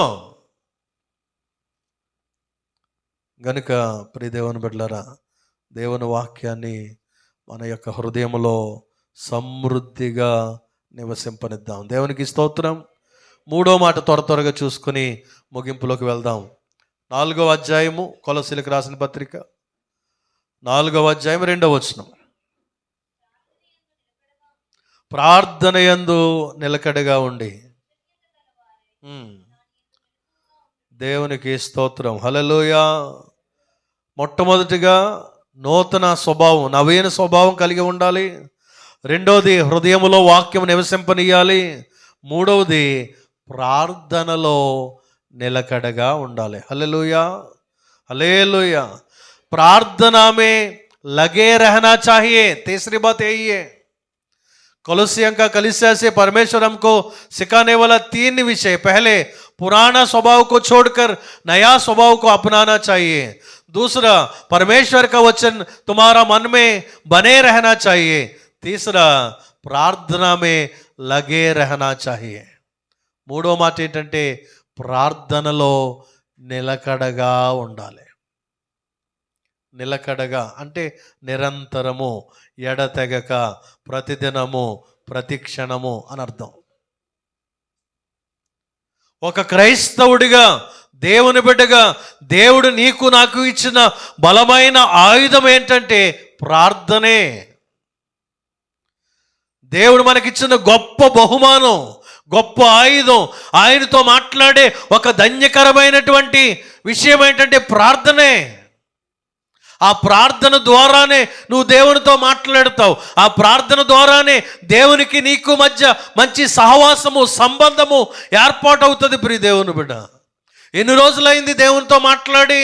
Speaker 1: గనుక ప్రియ దేవుని బిడ్డలారా, దేవుని వాక్యాన్ని మన యొక్క హృదయంలో సమృద్ధిగా నివసింపనిద్దాం. దేవునికి స్తోత్రం. మూడో మాట త్వరగా చూసుకుని ముగింపులోకి వెళ్దాం. 4వ అధ్యాయము, కొలస్సీలకు రాసిన పత్రిక 4వ అధ్యాయం 2వ వచనం. ప్రార్థన యందు నిలకడగా ఉండి. దేవునికి స్తోత్రం. హల్లెలూయా. మొట్టమొదటిగా నూతన స్వభావం, నవీన స్వభావం కలిగి ఉండాలి. రెండవది హృదయములో వాక్యం నివసింపనీయాలి. మూడవది ప్రార్థనలో నిలకడగా ఉండాలి. హల్లెలూయా, హల్లెలూయా. प्रार्थना में लगे रहना चाहिए. तीसरी बात यही है, कोलोसियों का कलीसिया से परमेश्वर हमको सिखाने वाला 3 विषय. पहले, पुराना स्वभाव को छोड़कर नया स्वभाव को अपनाना चाहिए. दूसरा, परमेश्वर का वचन तुम्हारा मन में बने रहना चाहिए. तीसरा, प्रार्थना में लगे रहना चाहिए. మూడో మాట ఏంటంటే ప్రార్థనలో నిలకడగా ఉండాలి. నిలకడగా అంటే నిరంతరము, ఎడతెగక, ప్రతిదినము, ప్రతిక్షణము అని అర్థం. ఒక క్రైస్తవుడిగా, దేవుని బిడ్డగా, దేవుడు నీకు నాకు ఇచ్చిన బలమైన ఆయుధం ఏంటంటే ప్రార్థనే. దేవుడు మనకిచ్చిన గొప్ప బహుమానం, గొప్ప ఆయుధం, ఆయనతో మాట్లాడే ఒక ధన్యకరమైనటువంటి విషయం ఏంటంటే ప్రార్థనే. ఆ ప్రార్థన ద్వారానే నువ్వు దేవునితో మాట్లాడతావు. ఆ ప్రార్థన ద్వారానే దేవునికి నీకు మధ్య మంచి సహవాసము, సంబంధము ఏర్పాటవుతుంది. ప్రియ దేవుని బిడ్డ, ఎన్ని రోజులైంది దేవునితో మాట్లాడి?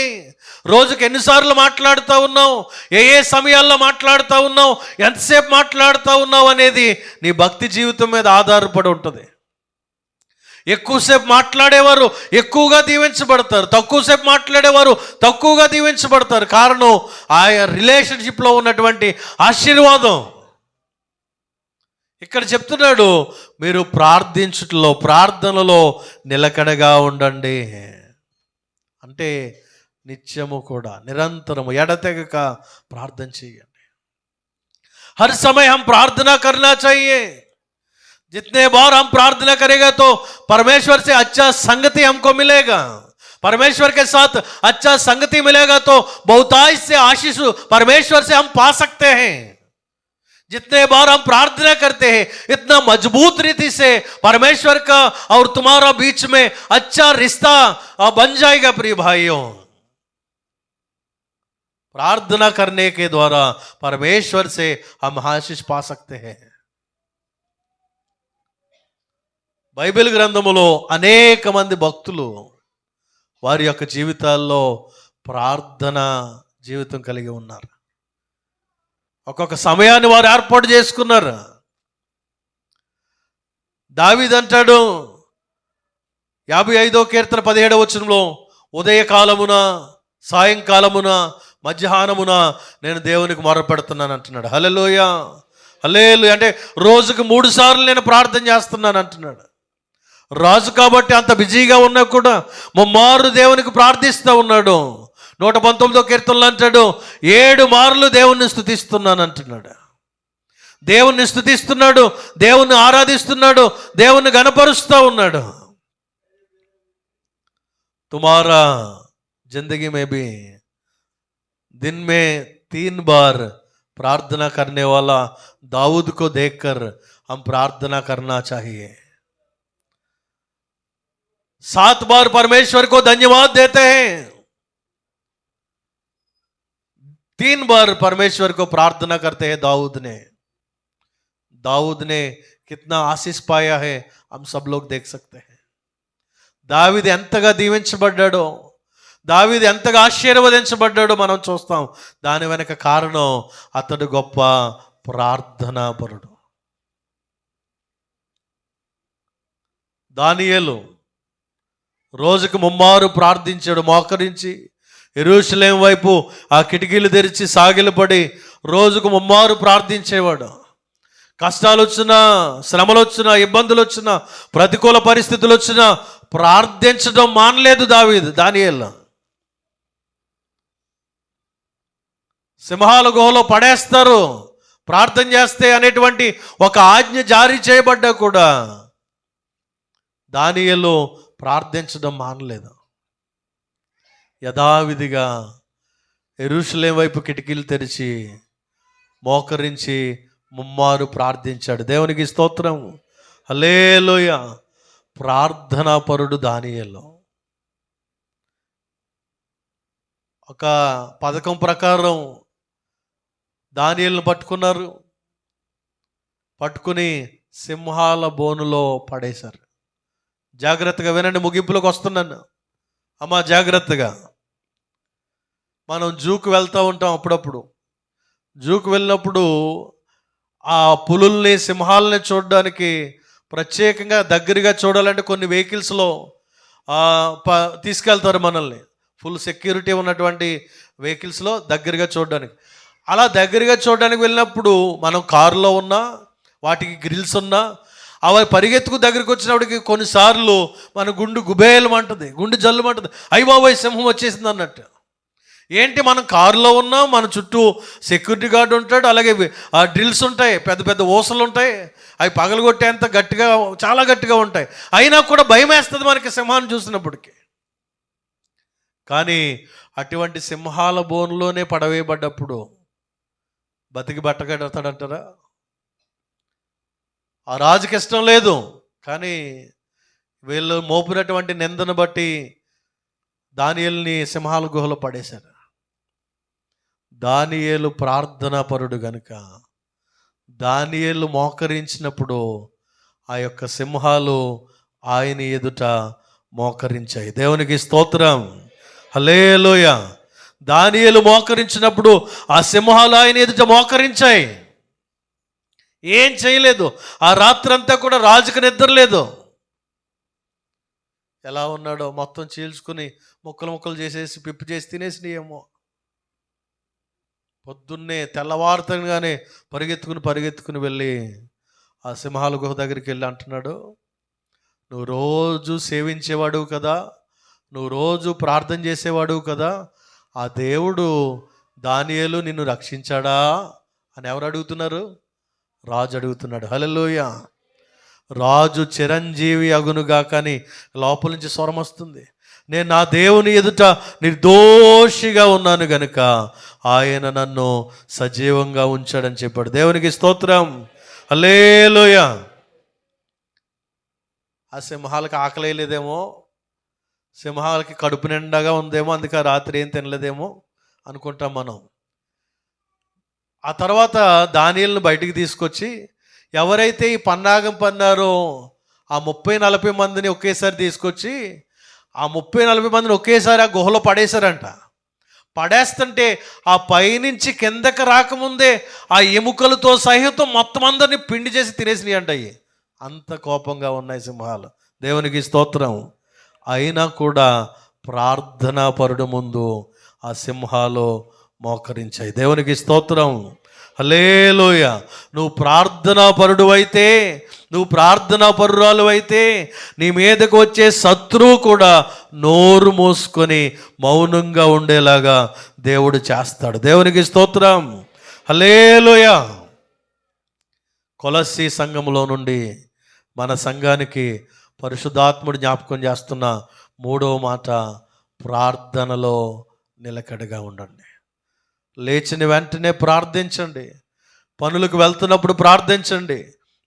Speaker 1: రోజుకి ఎన్నిసార్లు మాట్లాడుతూ ఉన్నావు? ఏ సమయాల్లో మాట్లాడుతూ ఉన్నావు? ఎంతసేపు మాట్లాడుతూ ఉన్నావు అనేది నీ భక్తి జీవితం మీద ఆధారపడి ఉంటుంది. ఎక్కువసేపు మాట్లాడేవారు ఎక్కువగా దీవించబడతారు, తక్కువసేపు మాట్లాడేవారు తక్కువగా దీవించబడతారు. కారణం ఆ రిలేషన్షిప్లో ఉన్నటువంటి ఆశీర్వాదం. ఇక్కడ చెప్తున్నాడు, మీరు ప్రార్థించుటలో, ప్రార్థనలో నిలకడగా ఉండండి. అంటే నిత్యము కూడా, నిరంతరము, ఎడతెగక ప్రార్థన చేయండి. हर समय हम प्रार्थना करना चाहिए. जितने बार हम प्रार्थना करेगा तो परमेश्वर से अच्छा संगति हमको मिलेगा. परमेश्वर के साथ अच्छा संगति मिलेगा तो बहुतायत से आशीष परमेश्वर से हम पा सकते हैं. जितने बार हम प्रार्थना करते हैं, इतना मजबूत रीति से परमेश्वर का और तुम्हारा बीच में अच्छा रिश्ता बन जाएगा. प्रिय भाइयों, प्रार्थना करने के द्वारा परमेश्वर से हम आशीष पा सकते हैं. బైబిల్ గ్రంథములో అనేక మంది భక్తులు వారి యొక్క జీవితాల్లో ప్రార్థన జీవితం కలిగి ఉన్నారు. ఒక్కొక్క సమయాన్ని వారు ఏర్పాటు చేసుకున్నారు. దావీదు అంటాడు, 55వ కీర్తన 17వ వచనంలో, ఉదయకాలమున, సాయంకాలమున, మధ్యాహ్నమున నేను దేవునికి మొరపెడుతున్నాను అంటున్నాడు. హల్లెలూయా, హల్లెలూయా. అంటే రోజుకు 3 సార్లు నేను ప్రార్థన చేస్తున్నాను అంటున్నాడు. రాజు కాబట్టి అంత బిజీగా ఉన్నా కూడా ముమ్మారు దేవునికి ప్రార్థిస్తూ ఉన్నాడు. 119వ కీర్తనలో అంటాడు, 7 మార్లు దేవుణ్ణి స్తుతిస్తున్నాను అంటున్నాడు. దేవుణ్ణి స్తుతిస్తున్నాడు, దేవుణ్ణి ఆరాధిస్తున్నాడు, దేవుణ్ణి గణపరుస్తూ ఉన్నాడు. तुम्हारा जिंदगी में भी दिन में 3 बार प्रार्थना करने वाला दाऊद को देखकर हम प्रार्थना करना चाहिए. 7 बार परमेश्वर को धन्यवाद देते हैं, 3 बार परमेश्वर को प्रार्थना करते हैं. दाऊद ने कितना आशीष पाया है हम सब लोग देख सकते हैं. దావీదు ఎంతగా దీవించబడ్డాడో, దావీదు ఎంతగా ఆశీర్వదించబడ్డాడో మనం చూస్తాం. దాని వెనక కారణం అతడు గొప్ప ప్రార్థనాపరుడు. దానియేలు రోజుకు ముమ్మారు ప్రార్థించాడు. మోకరించి యెరూషలేం వైపు ఆ కిటికీలు తెరిచి సాగిలపడి రోజుకు ముమ్మారు ప్రార్థించేవాడు. కష్టాలు వచ్చినా, శ్రమలు వచ్చినా, ఇబ్బందులు వచ్చినా, ప్రతికూల పరిస్థితులు వచ్చినా ప్రార్థించడం మానలేదు దానియేలు. సింహాల గుహలో పడేస్తారు ప్రార్థన చేస్తే అనేటువంటి ఒక ఆజ్ఞ జారీ చేయబడ్డా కూడా దానియేలు ప్రార్థించడం మానలేదు. యథావిధిగా యెరూషలేం వైపు కిటికీలు తెరిచి మోకరించి ముమ్మారు ప్రార్థించాడు. దేవునికి స్తోత్రం, హల్లెలూయా. ప్రార్థనాపరుడు దానియేలు. ఒక పథకం ప్రకారం దానియేలును పట్టుకుని సింహాల బోనులో పడేశారు. జాగ్రత్తగా వినండి, ముగింపులోకి వస్తున్నాను అమ్మా, జాగ్రత్తగా. మనం జూకు వెళ్తూ ఉంటాం అప్పుడప్పుడు. జూకు వెళ్ళినప్పుడు ఆ పులుల్ని, సింహాలని చూడడానికి ప్రత్యేకంగా దగ్గరగా చూడాలంటే కొన్ని వెహికల్స్లో తీసుకెళ్తారు మనల్ని, ఫుల్ సెక్యూరిటీ ఉన్నటువంటి వెహికల్స్లో దగ్గరగా చూడడానికి. అలా దగ్గరగా చూడడానికి వెళ్ళినప్పుడు మనం కారులో ఉన్నా, వాటికి గ్రిల్స్ ఉన్నా, అవి పరిగెత్తుకు దగ్గరికి వచ్చినప్పటికి కొన్నిసార్లు మన గుండు గుబేలమంటుంది, గుండు జల్లుమంటుంది, అయ్య బాబోయ్ సింహం వచ్చేసింది అన్నట్టు. ఏంటి, మనం కారులో ఉన్నాం, మన చుట్టూ సెక్యూరిటీ గార్డు ఉంటాడు, అలాగే డ్రిల్స్ ఉంటాయి, పెద్ద పెద్ద ఊసలు ఉంటాయి, అవి పగలగొట్టేంత గట్టిగా, చాలా గట్టిగా ఉంటాయి. అయినా కూడా భయం వేస్తుంది మనకి సింహాన్ని చూసినప్పటికీ. కానీ అటువంటి సింహాల బోన్లోనే పడవేయబడ్డప్పుడు బతికి బట్టగడతాడంటారా? ఆ రాజుకి ఇష్టం లేదు, కానీ వీళ్ళు మోపినటువంటి నిందను బట్టి దానియేలుని సింహాల గుహలో పడేశారు. దానియేలు ప్రార్థనాపరుడు గనుక దానియేలు మోకరించినప్పుడు ఆ యొక్క సింహాలు ఆయన ఎదుట మోకరించాయి. దేవునికి స్తోత్రం, హల్లెలూయా. దానియేలు మోకరించినప్పుడు ఆ సింహాలు ఆయన ఎదుట మోకరించాయి. ఏం చేయలేదు. ఆ రాత్రంతా కూడా రాజుకు నిద్ర లేదు. ఎలా ఉన్నాడో మొత్తం చీల్చుకుని ముక్కలు ముక్కలు చేసేసి పిప్పి చేసి తినేసినాయేమో. పొద్దున్నే తెల్లవారుతగానే పరిగెత్తుకుని వెళ్ళి ఆ సింహాల గుహ దగ్గరికి వెళ్ళి అంటున్నాడు, నువ్వు రోజు సేవించేవాడు కదా, నువ్వు రోజు ప్రార్థన చేసేవాడు కదా, ఆ దేవుడు దానియేలు నిన్ను రక్షించాడా అని ఎవరు అడుగుతున్నారు? రాజు అడుగుతున్నాడు. హల్లెలూయా. రాజు చిరంజీవి అగునుగా కానీ లోపల నుంచి స్వరం వస్తుంది, నేను నా దేవుని ఎదుట నిర్దోషిగా ఉన్నాను గనుక ఆయన నన్ను సజీవంగా ఉంచాడని చెప్పాడు. దేవునికి స్తోత్రం, హల్లెలూయా. ఆ సింహాలకి ఆకలేదేమో, సింహాలకి కడుపు నిండాగా ఉందేమో, అందుకే రాత్రి ఏం తినలేదేమో అనుకుంటాం మనం. ఆ తర్వాత దానియేలును బయటికి తీసుకొచ్చి ఎవరైతే ఈ పన్నాగం పన్నారో ఆ 30-40 మందిని ఒకేసారి తీసుకొచ్చి ఆ 30-40 మందిని ఒకేసారి ఆ గుహలో పడేశారంట. పడేస్తుంటే ఆ పైనుంచి కిందకి రాకముందే ఆ ఎముకలతో సహితం మొత్తం అందరినీ పిండి చేసి తినేసినాయి అంట. అంత కోపంగా ఉన్నాయి సింహాలు. దేవునికి స్తోత్రం, అయినా కూడా ప్రార్థనా పరుడు ముందు ఆ సింహాలు మోకరించాయి. దేవునికి స్తోత్రం. హల్లెలూయ. నువ్వు ప్రార్థనా పరుడు అయితే, నువ్వు ప్రార్థనా పరురాలు అయితే, నీ మీదకు వచ్చే శత్రువు కూడా నోరు మూసుకొని మౌనంగా ఉండేలాగా దేవుడు చేస్తాడు. దేవునికి స్తోత్రం. హల్లెలూయ. కొలస్సీ సంఘములో నుండి మన సంఘానికి పరిశుద్ధాత్ముడు జ్ఞాపకం చేస్తున్న 3వ మాట, ప్రార్థనలో నిలకడగా ఉండండి. లేచిన వెంటనే ప్రార్థించండి. పనులకు వెళ్తున్నప్పుడు ప్రార్థించండి.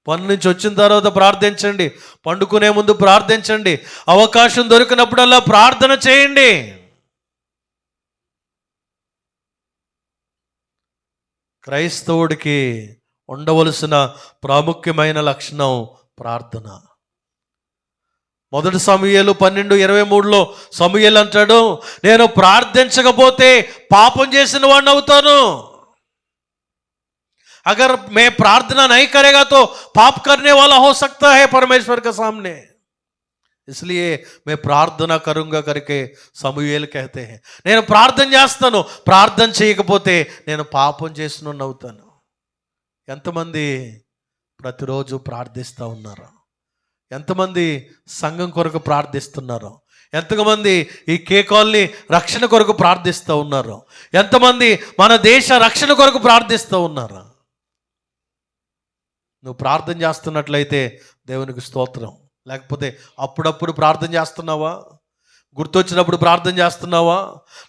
Speaker 1: పని నుంచి వచ్చిన తర్వాత ప్రార్థించండి. పండుకునే ముందు ప్రార్థించండి. అవకాశం దొరికినప్పుడల్లా ప్రార్థన చేయండి. క్రైస్తవుడికి ఉండవలసిన ప్రాముఖ్యమైన లక్షణం ప్రార్థన. 1 సమూయేలు 12:23 సమూయేలు అంటాడు, నేను ప్రార్థించకపోతే పాపం చేసిన వాడిని అవుతాను. अगर मैं प्रार्थना नहीं करेगा तो पाप करने वाला हो सकता है परमेश्वर के सामने, इसलिए मैं प्रार्थना करूंगा करके సమూయేలు कहते हैं. నేను ప్రార్థన చేస్తాను, ప్రార్థన చేయకపోతే నేను పాపం చేసినోడిని అవుతాను. ఎంతమంది ప్రతిరోజు ప్రార్థిస్తూ ఉన్నారు? ఎంతమంది సంఘం కొరకు ప్రార్థిస్తున్నారు? ఎంతమంది ఈ కేకాల్ని రక్షణ కొరకు ప్రార్థిస్తూ ఉన్నారు? ఎంతమంది మన దేశ రక్షణ కొరకు ప్రార్థిస్తూ ఉన్నారు? నువ్వు ప్రార్థన చేస్తున్నట్లయితే దేవునికి స్తోత్రం. లేకపోతే అప్పుడప్పుడు ప్రార్థన చేస్తున్నావా? గుర్తొచ్చినప్పుడు ప్రార్థన చేస్తున్నావా?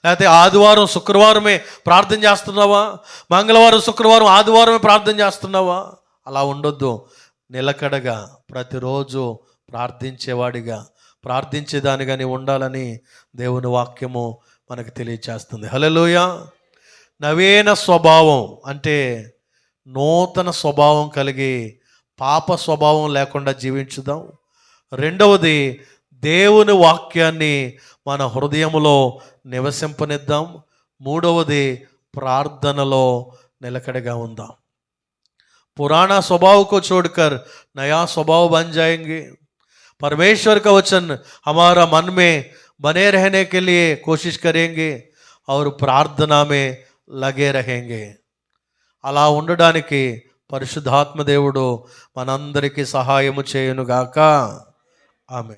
Speaker 1: లేకపోతే ఆదివారం శుక్రవారమే ప్రార్థన చేస్తున్నావా? మంగళవారం శుక్రవారం ఆదివారమే ప్రార్థన చేస్తున్నావా? అలా ఉండొద్దు. నిలకడగా ప్రతిరోజు ప్రార్థించేవాడిగా, ప్రార్థించేదానిగా నీవు ఉండాలని దేవుని వాక్యము మనకు తెలియచేస్తుంది. హల్లెలూయ. నవీన స్వభావం అంటే నూతన స్వభావం కలిగి పాప స్వభావం లేకుండా జీవించుదాం. రెండవది, దేవుని వాక్యాన్ని మన హృదయములో నివసింపనిద్దాం. మూడవది, ప్రార్థనలో నిలకడగా ఉందాం. पुराना स्वभाव को छोड़कर नया स्वभाव बन जाएंगे. परमेश्वर का वचन हमारा मन में बने रहने के लिए कोशिश करेंगे और प्रार्थना में लगे रहेंगे. అలా ఉండడానికి పరిశుద్ధాత్మ దేవుడు మనందరికీ సహాయము చేయునుగాక. ఆమె.